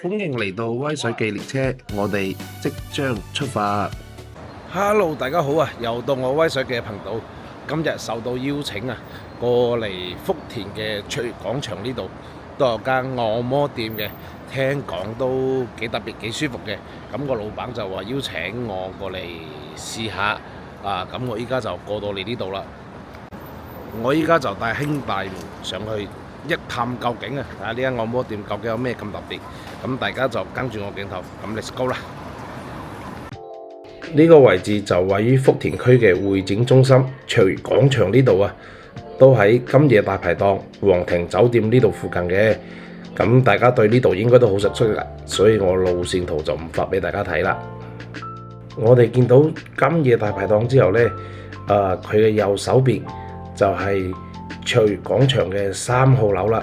歡迎嚟到威水記列車，我哋即將出發。Hello， 大家好啊！又到我威水記嘅頻道，今日受到邀請啊，過嚟福田嘅翠園廣場呢度都有間按摩店嘅，聽講都幾特別、幾舒服嘅。咁個老闆就話邀請我過嚟試下啊，咁我依家就過到嚟呢度啦。我依家就帶兄弟們上去一探究竟啊！睇下呢間按摩店究竟有咩咁特別，咁大家就跟住我鏡頭，咁 let's go 啦！呢個位置就位於福田區嘅會展中心翠園廣場呢度啊，都喺今夜大排檔皇庭酒店呢度附近嘅。咁大家對呢度應該都好熟悉啦，所以我路線圖就唔發俾大家睇啦。我哋見到今夜大排檔之後呢，佢嘅右手邊就係翠園廣場嘅3號樓啦。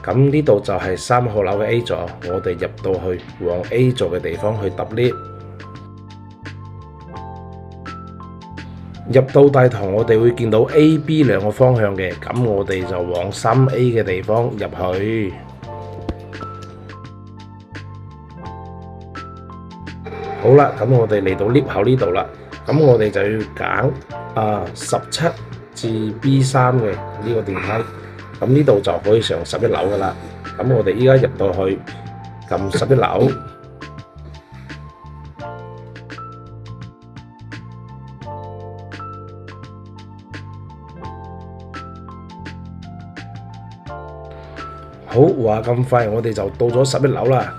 咁呢度就係3號樓嘅 A 座，我哋入到去往 A 座嘅地方去搭 lift。入到大堂，我哋會見到 A、B 兩個方向嘅，咁我哋就往3A 嘅地方入去。好啦，咁我哋嚟到 lift 口呢度啦，咁我哋就要揀17至 B3 嘅呢個電梯，咁呢度就可以上11樓噶啦。咁我哋依家入到去，撳11樓。好，話咁快，我哋就到咗11樓啦。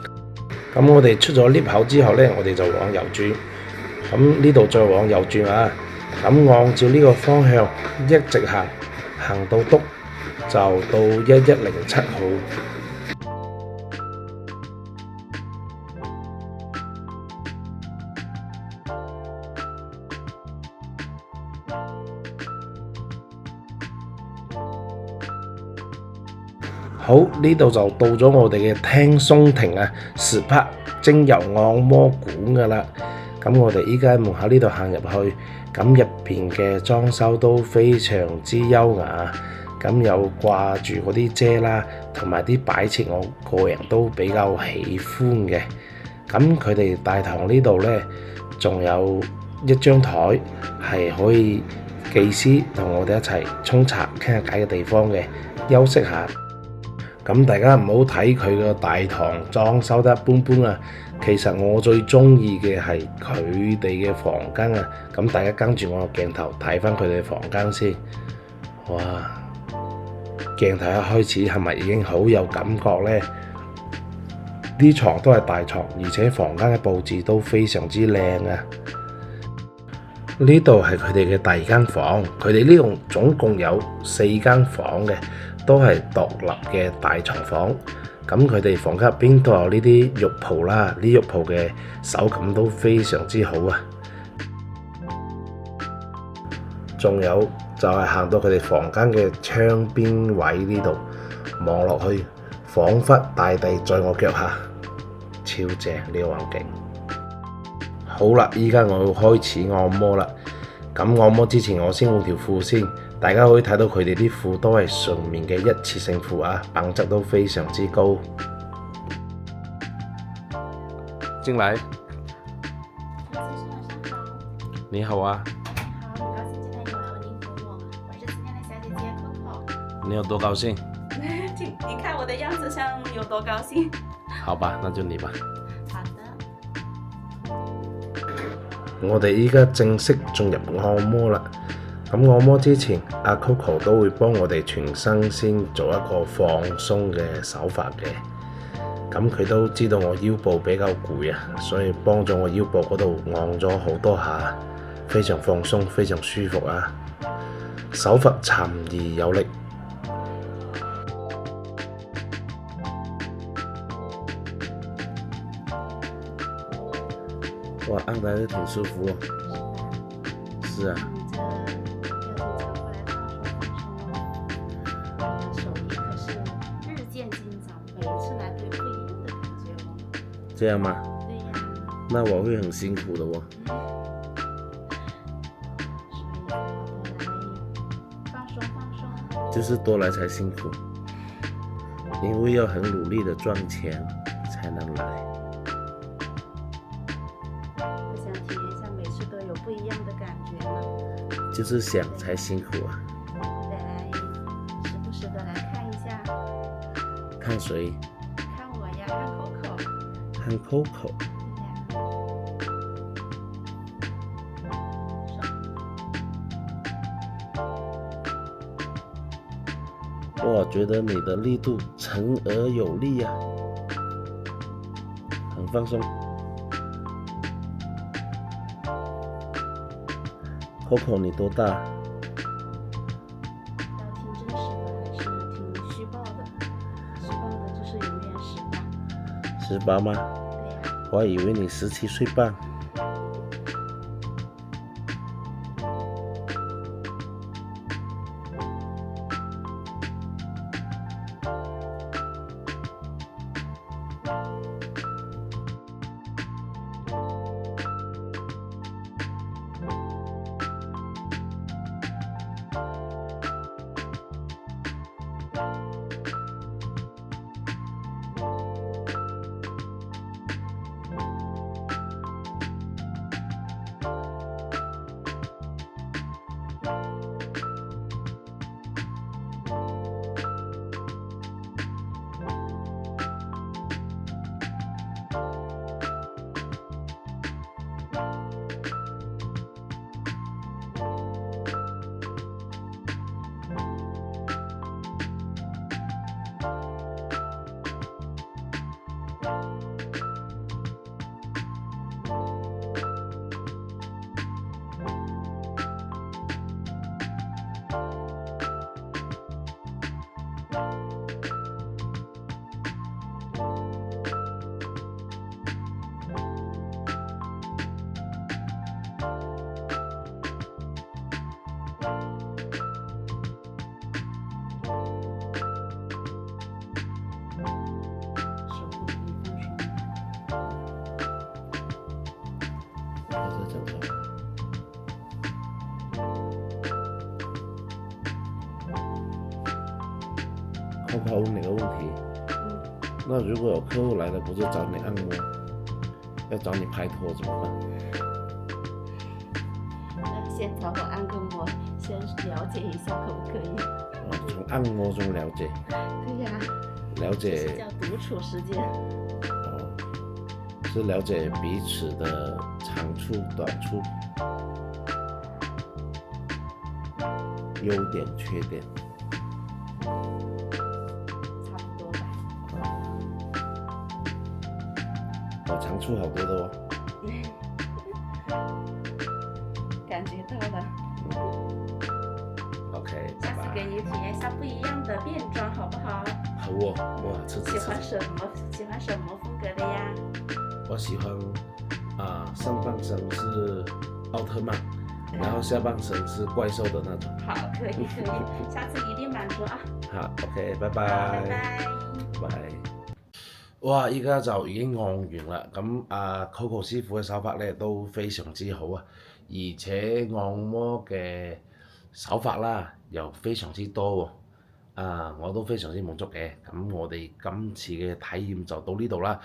咁我哋出咗 lift 口之後呢，我哋就往右轉。咁呢度再往右轉啊。咁按照呢個方向一直行，行到篤就到1107號。好，呢度就到咗我哋嘅聽松庭啊，SPA 精油按摩館噶啦。咁我哋依家喺門口呢度行入去，咁入邊嘅裝修都非常之優雅。咁有掛住嗰啲遮啦，同埋啲擺設，我個人都比較喜歡嘅。咁佢哋大堂呢度呢，仲有一張台係可以技師同我哋一齊沖茶傾下偈嘅地方嘅，休息下。咁大家唔好睇佢個大堂裝修得一般般啊，其實我最中意嘅係佢哋嘅房間啊。咁大家跟住我個鏡頭睇翻佢哋嘅房間先。哇！鏡頭一開始係咪已經好有感覺呢？啲床都係大床，而且房間嘅佈置都非常之靚啊。呢度係佢哋嘅第二間房，佢哋呢度總共有4間房嘅。都係獨立嘅大床房，咁佢哋房間入邊都有呢啲浴袍啦，呢浴袍嘅手感都非常之好啊。仲有就係行到佢哋房間嘅窗邊位呢度，望落去，彷彿大地在我腳下，超正呢個環境。好啦，依家我要開始按摩啦。咁按摩之前，我先換條褲先。大家可以睇到佢哋啲褲都係純棉嘅一次性褲啊，品質都非常之高。進來，你好啊。好，很高興今天有來為您服務，我是今天的小姐姐 Coco。你有多高興？你看我的樣子像有多高興？好吧，那就你吧。好的。我哋依家正式進入按摩啦。咁按摩之前，阿 Coco 都會幫我哋全身先做一個放鬆嘅手法嘅。咁佢都知道我腰部比較攰啊，所以幫咗我腰部嗰度按咗好多下，非常放鬆，非常舒服啊。手法沉而有力。哇，按得挺舒服哦。是啊。這樣嗎？對呀。那我會很辛苦的哦。所以放鬆。就是多來才辛苦，因為要很努力的賺錢，才能來。我想體驗一下每次都有不一樣的感覺嘛。就是想才辛苦啊。來，時不時的來看一下。看誰？看我呀，看 Coco。看 Coco。我覺得你的力度沉而有力啊，很放鬆。Coco 你多大？要聽真實的還是聽虛報的？虛報的就是永遠18。18嗎？對呀。我還以為你17歲半。Coco，問你個問題，那如果有客戶來了，不是找你按摩，要找你拍拖怎麼辦？那先找我按個摩，先了解一下可不可以？哦，從按摩中了解。對呀。了解。這叫獨處時間。哦，是了解彼此的長處、短處、優點、缺點。長處好多的哦，感覺到了。OK，下次給你體驗一下不一樣的變裝，好不好？好哦，哇，喜歡什麼風格的呀？我喜歡上半身是奧特曼，然後下半身是怪獸的那種。好，可以，下次一定滿足啊！好 ，OK，拜拜。拜拜。拜。哇！依家就已經按完啦，咁Coco 師傅嘅手法咧都非常之好啊，而且按摩嘅手法啦又非常之多喎，我都非常之滿足嘅。咁我哋今次嘅體驗就到呢度啦。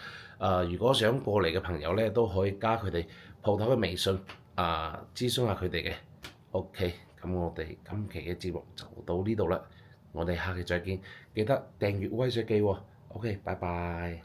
如果想過嚟嘅朋友咧都可以加佢哋鋪頭嘅微信諮詢下佢哋嘅。OK，咁我哋今期嘅節目就到呢度啦，我哋下期再見，記得訂閱威水記喎。OK，拜拜。